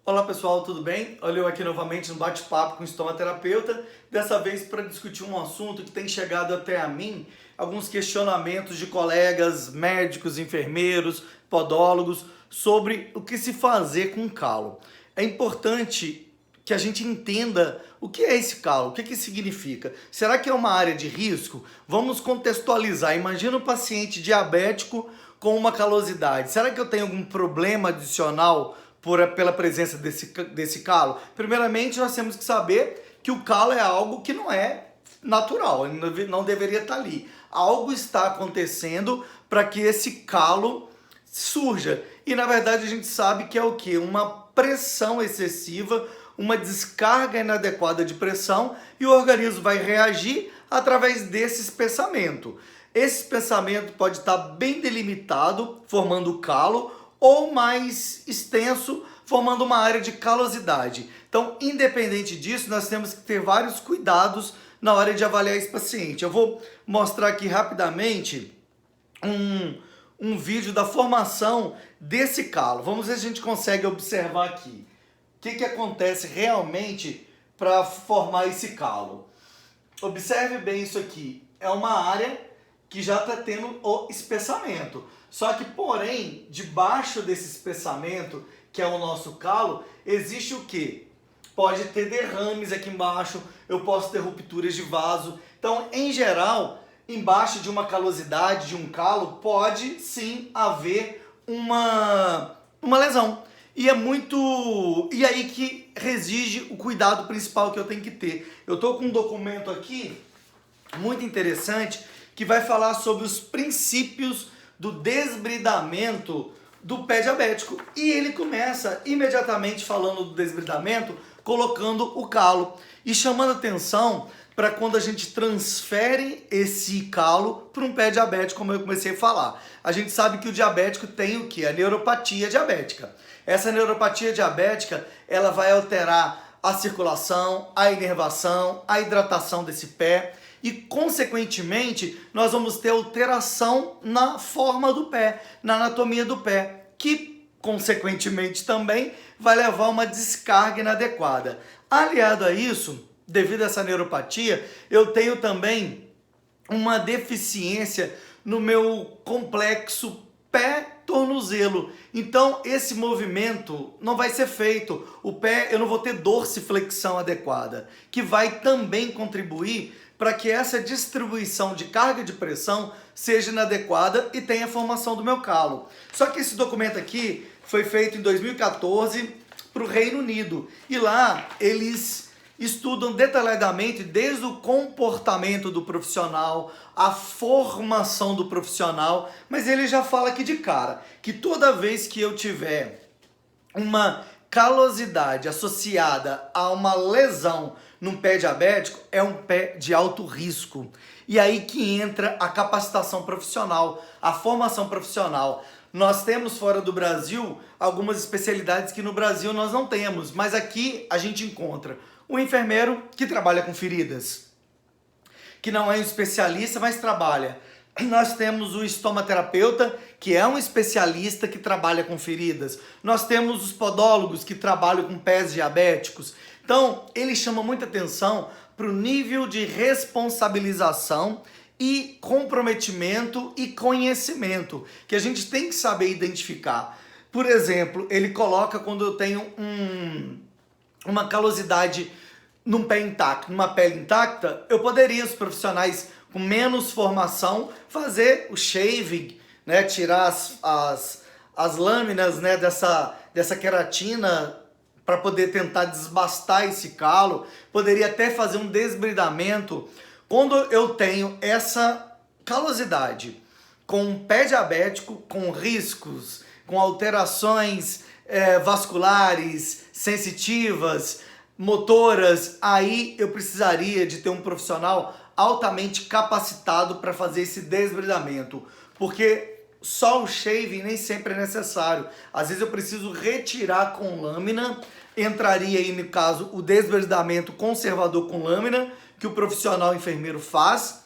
Olá pessoal, tudo bem? Olha eu aqui novamente no bate-papo com o estomaterapeuta, dessa vez para discutir um assunto que tem chegado até a mim, alguns questionamentos de colegas, médicos, enfermeiros, podólogos, sobre o que se fazer com calo. É importante que a gente entenda o que é esse calo, o que significa. Será que é uma área de risco? Vamos contextualizar. Imagina um paciente diabético com uma calosidade. Será que eu tenho algum problema adicional pela presença desse calo? Primeiramente, nós temos que saber que o calo é algo que não é natural, ele não deveria estar ali. Algo está acontecendo para que esse calo surja. E na verdade a gente sabe que é o quê? Uma pressão excessiva, uma descarga inadequada de pressão, e o organismo vai reagir através desse espessamento. Esse espessamento pode estar bem delimitado, formando calo, ou mais extenso, formando uma área de calosidade. Então, independente disso, nós temos que ter vários cuidados na hora de avaliar esse paciente. Eu vou mostrar aqui rapidamente um vídeo da formação desse calo. Vamos ver se a gente consegue observar aqui o que acontece realmente para formar esse calo. Observe bem isso aqui. É uma área que já está tendo o espessamento. Só que, porém, debaixo desse espessamento, que é o nosso calo, existe o quê? Pode ter derrames aqui embaixo, eu posso ter rupturas de vaso. Então, em geral, embaixo de uma calosidade, de um calo, pode sim haver uma lesão. E e aí que reside o cuidado principal que eu tenho que ter. Eu estou com um documento aqui, muito interessante, que vai falar sobre os princípios do desbridamento do pé diabético. E ele começa imediatamente falando do desbridamento, colocando o calo e chamando atenção para quando a gente transfere esse calo para um pé diabético, como eu comecei a falar. A gente sabe que o diabético tem o quê? A neuropatia diabética. Essa neuropatia diabética, ela vai alterar a circulação, a inervação, a hidratação desse pé, e, consequentemente, nós vamos ter alteração na forma do pé, na anatomia do pé, que, consequentemente, também vai levar a uma descarga inadequada. Aliado a isso, devido a essa neuropatia, eu tenho também uma deficiência no meu complexo pé-tornozelo. Então, esse movimento não vai ser feito. O pé, eu não vou ter dorsiflexão adequada, que vai também contribuir para que essa distribuição de carga de pressão seja inadequada e tenha a formação do meu calo. Só que esse documento aqui foi feito em 2014 para o Reino Unido. E lá eles estudam detalhadamente desde o comportamento do profissional, a formação do profissional, mas ele já fala aqui de cara que toda vez que eu tiver uma calosidade associada a uma lesão num pé diabético, é um pé de alto risco. E aí que entra a capacitação profissional, a formação profissional. Nós temos fora do Brasil algumas especialidades que no Brasil nós não temos, mas aqui a gente encontra um enfermeiro que trabalha com feridas, que não é um especialista, mas trabalha. Nós temos o estomaterapeuta, que é um especialista que trabalha com feridas. Nós temos os podólogos que trabalham com pés diabéticos. Então, ele chama muita atenção para o nível de responsabilização e comprometimento e conhecimento, que a gente tem que saber identificar. Por exemplo, ele coloca quando eu tenho uma calosidade num pé intacto, numa pele intacta, eu poderia, os profissionais com menos formação, fazer o shaving, né, tirar as lâminas, né, dessa queratina para poder tentar desbastar esse calo. Poderia até fazer um desbridamento. Quando eu tenho essa calosidade com um pé diabético, com riscos, com alterações vasculares, sensitivas, motoras, aí eu precisaria de ter um profissional altamente capacitado para fazer esse desbridamento, porque só o shaving nem sempre é necessário. Às vezes eu preciso retirar com lâmina, entraria aí no caso o desbridamento conservador com lâmina, que o profissional enfermeiro faz.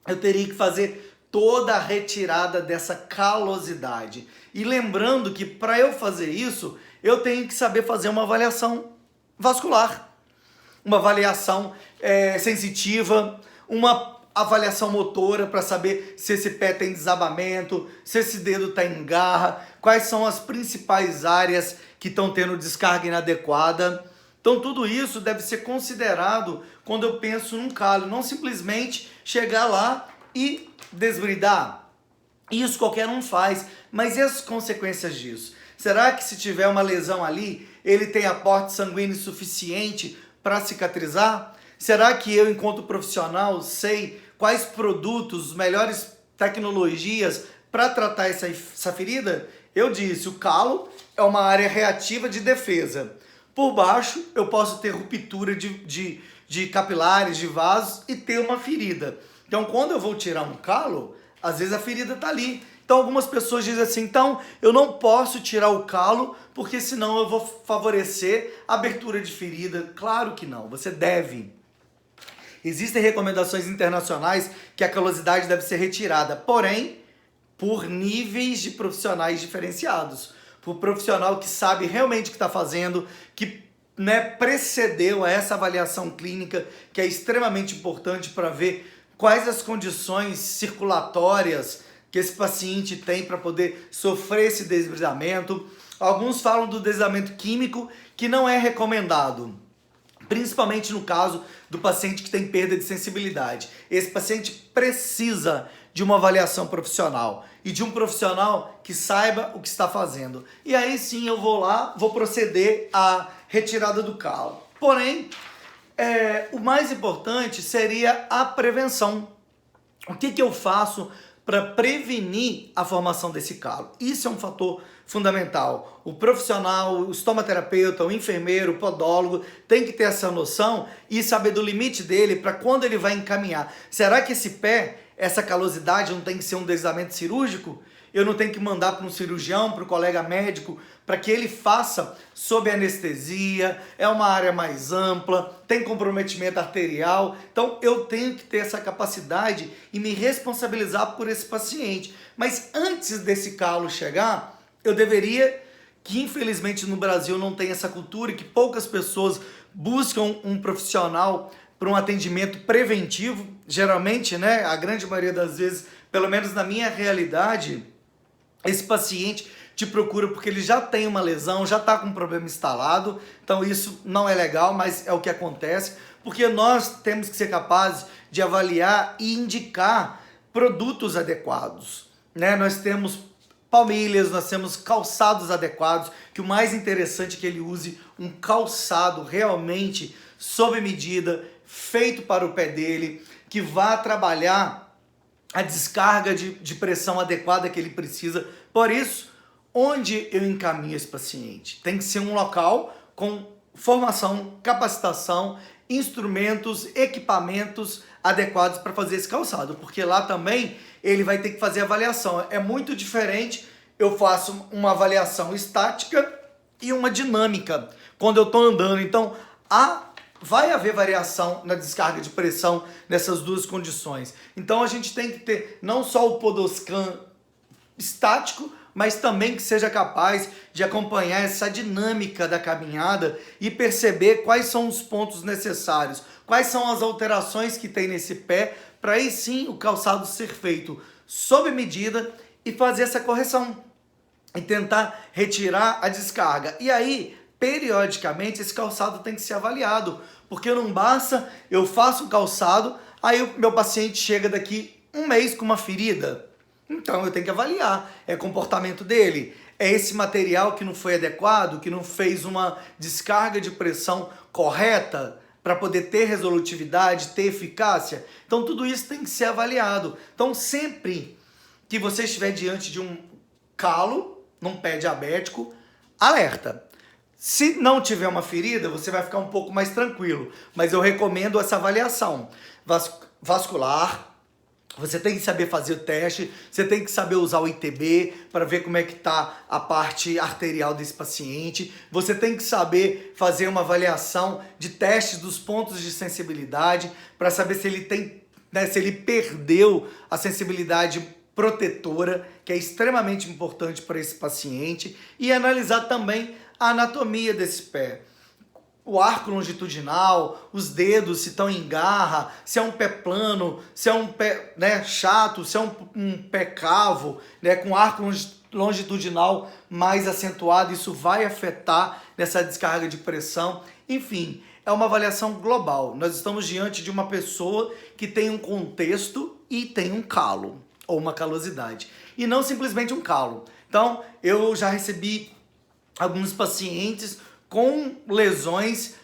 Eu teria que fazer toda a retirada dessa calosidade. E lembrando que para eu fazer isso, eu tenho que saber fazer uma avaliação vascular, uma avaliação sensitiva, uma avaliação motora para saber se esse pé tem desabamento, se esse dedo está em garra, quais são as principais áreas que estão tendo descarga inadequada. Então tudo isso deve ser considerado quando eu penso num calo, não simplesmente chegar lá e desbridar. Isso qualquer um faz, mas e as consequências disso? Será que se tiver uma lesão ali, ele tem aporte sanguíneo suficiente para cicatrizar? Será que eu, enquanto profissional, sei quais produtos, melhores tecnologias para tratar essa ferida? Eu disse, o calo é uma área reativa de defesa. Por baixo, eu posso ter ruptura de capilares, de vasos e ter uma ferida. Então, quando eu vou tirar um calo, às vezes a ferida está ali. Então, algumas pessoas dizem assim, então, eu não posso tirar o calo, porque senão eu vou favorecer a abertura de ferida. Claro que não, você deve. Existem recomendações internacionais que a calosidade deve ser retirada, porém, por níveis de profissionais diferenciados. Por profissional que sabe realmente o que está fazendo, que precedeu a essa avaliação clínica, que é extremamente importante para ver quais as condições circulatórias que esse paciente tem para poder sofrer esse desbridamento. Alguns falam do desbridamento químico, que não é recomendado, principalmente no caso do paciente que tem perda de sensibilidade. Esse paciente precisa de uma avaliação profissional e de um profissional que saiba o que está fazendo. E aí sim eu vou lá, vou proceder à retirada do calo. Porém, o mais importante seria a prevenção. O que eu faço para prevenir a formação desse calo? Isso é um fator fundamental. O profissional, o estomaterapeuta, o enfermeiro, o podólogo tem que ter essa noção e saber do limite dele para quando ele vai encaminhar. Será que esse pé, essa calosidade não tem que ser um deslizamento cirúrgico? Eu não tenho que mandar para um cirurgião, para o colega médico, para que ele faça sob anestesia, é uma área mais ampla, tem comprometimento arterial, então eu tenho que ter essa capacidade e me responsabilizar por esse paciente. Mas antes desse calo chegar, eu deveria, que infelizmente no Brasil não tem essa cultura e que poucas pessoas buscam um profissional para um atendimento preventivo, geralmente, a grande maioria das vezes, pelo menos na minha realidade, esse paciente te procura porque ele já tem uma lesão, já está com um problema instalado, então isso não é legal, mas é o que acontece, porque nós temos que ser capazes de avaliar e indicar produtos adequados, Nós temos palmilhas, nós temos calçados adequados, que o mais interessante é que ele use um calçado realmente sob medida, feito para o pé dele, que vá trabalhar a descarga de pressão adequada que ele precisa. Por isso, onde eu encaminho esse paciente? Tem que ser um local com formação, capacitação, instrumentos, equipamentos adequados para fazer esse calçado, porque lá também ele vai ter que fazer avaliação. É muito diferente, eu faço uma avaliação estática e uma dinâmica quando eu estou andando. Então, vai haver variação na descarga de pressão nessas duas condições. Então, a gente tem que ter não só o Podoscan estático, mas também que seja capaz de acompanhar essa dinâmica da caminhada e perceber quais são os pontos necessários, quais são as alterações que tem nesse pé, para aí sim o calçado ser feito sob medida e fazer essa correção e tentar retirar a descarga. E aí, periodicamente, esse calçado tem que ser avaliado, porque não basta eu faço o calçado, aí o meu paciente chega daqui um mês com uma ferida. Então eu tenho que avaliar, é comportamento dele, é esse material que não foi adequado, que não fez uma descarga de pressão correta para poder ter resolutividade, ter eficácia. Então tudo isso tem que ser avaliado. Então sempre que você estiver diante de um calo, num pé diabético, alerta. Se não tiver uma ferida, você vai ficar um pouco mais tranquilo, mas eu recomendo essa avaliação vascular. Você tem que saber fazer o teste, você tem que saber usar o ITB para ver como é que está a parte arterial desse paciente. Você tem que saber fazer uma avaliação de testes dos pontos de sensibilidade para saber se ele tem, se ele perdeu a sensibilidade protetora, que é extremamente importante para esse paciente, e analisar também a anatomia desse pé. O arco longitudinal, os dedos, se estão em garra, se é um pé plano, se é um pé, né, chato, se é um pé cavo, né, com arco longitudinal mais acentuado, isso vai afetar nessa descarga de pressão. Enfim, é uma avaliação global. Nós estamos diante de uma pessoa que tem um contexto e tem um calo, ou uma calosidade, e não simplesmente um calo. Então, eu já recebi alguns pacientes com lesões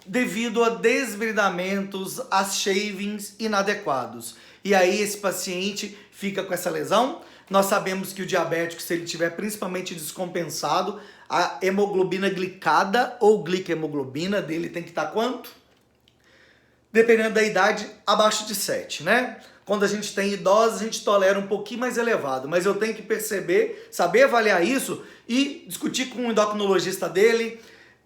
devido a desbridamentos, a shavings inadequados. E aí esse paciente fica com essa lesão. Nós sabemos que o diabético, se ele tiver principalmente descompensado, a hemoglobina glicada ou glicemoglobina dele tem que estar quanto? Dependendo da idade, abaixo de 7, né? Quando a gente tem idosos, a gente tolera um pouquinho mais elevado, mas eu tenho que perceber, saber avaliar isso e discutir com o endocrinologista dele,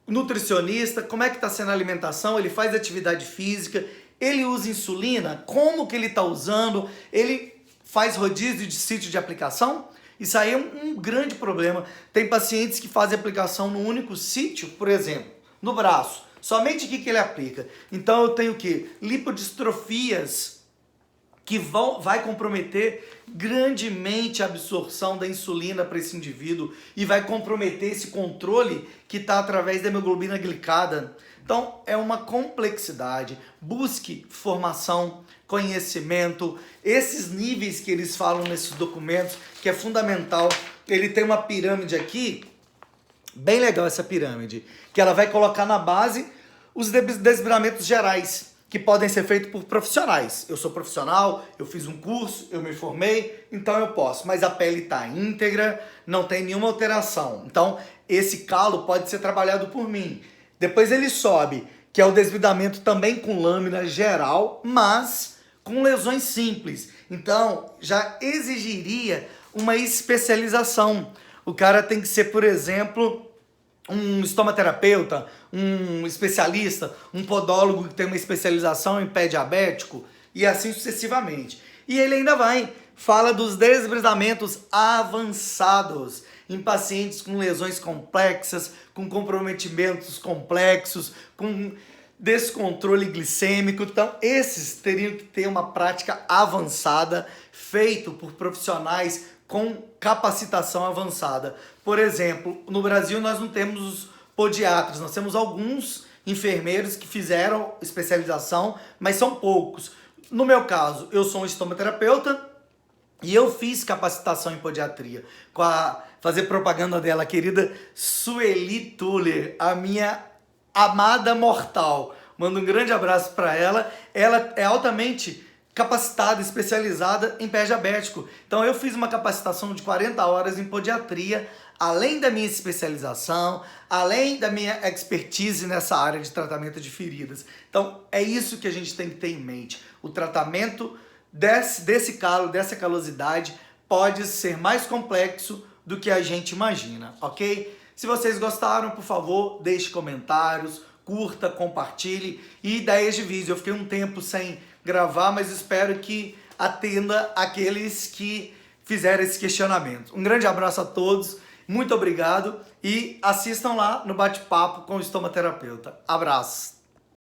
nutricionista, como é que está sendo a alimentação, ele faz atividade física, ele usa insulina, como que ele está usando, ele faz rodízio de sítio de aplicação. Isso aí é um grande problema. Tem pacientes que fazem aplicação no único sítio, por exemplo, no braço, somente aqui que ele aplica. Então eu tenho que lipodistrofias que vai comprometer grandemente a absorção da insulina para esse indivíduo e vai comprometer esse controle que está através da hemoglobina glicada. Então, é uma complexidade. Busque formação, conhecimento, esses níveis que eles falam nesses documentos, que é fundamental. Ele tem uma pirâmide aqui, bem legal essa pirâmide, que ela vai colocar na base os desbramentos gerais, que podem ser feitos por profissionais. Eu sou profissional, eu fiz um curso, eu me formei, então eu posso. Mas a pele está íntegra, não tem nenhuma alteração. Então, esse calo pode ser trabalhado por mim. Depois ele sobe, que é o desbridamento também com lâmina geral, mas com lesões simples. Então, já exigiria uma especialização. O cara tem que ser, por exemplo, um estomaterapeuta, um especialista, um podólogo que tem uma especialização em pé diabético e assim sucessivamente. E ele ainda fala dos desbridamentos avançados em pacientes com lesões complexas, com comprometimentos complexos, com descontrole glicêmico. Então, esses teriam que ter uma prática avançada, feito por profissionais com capacitação avançada. Por exemplo, no Brasil nós não temos os podiatras, nós temos alguns enfermeiros que fizeram especialização, mas são poucos. No meu caso, eu sou um estomaterapeuta e eu fiz capacitação em podiatria, fazer propaganda dela, a querida Sueli Tuller, a minha amada mortal. Mando um grande abraço para ela. Ela é altamente capacitada, especializada em pé diabético. Então eu fiz uma capacitação de 40 horas em podiatria, além da minha especialização, além da minha expertise nessa área de tratamento de feridas. Então é isso que a gente tem que ter em mente. O tratamento desse calo, dessa calosidade, pode ser mais complexo do que a gente imagina, ok? Se vocês gostaram, por favor, deixe comentários, curta, compartilhe e ideias de vídeo. Eu fiquei um tempo sem gravar, mas espero que atenda aqueles que fizeram esse questionamento. Um grande abraço a todos, muito obrigado e assistam lá no bate-papo com o estomaterapeuta. Abraço!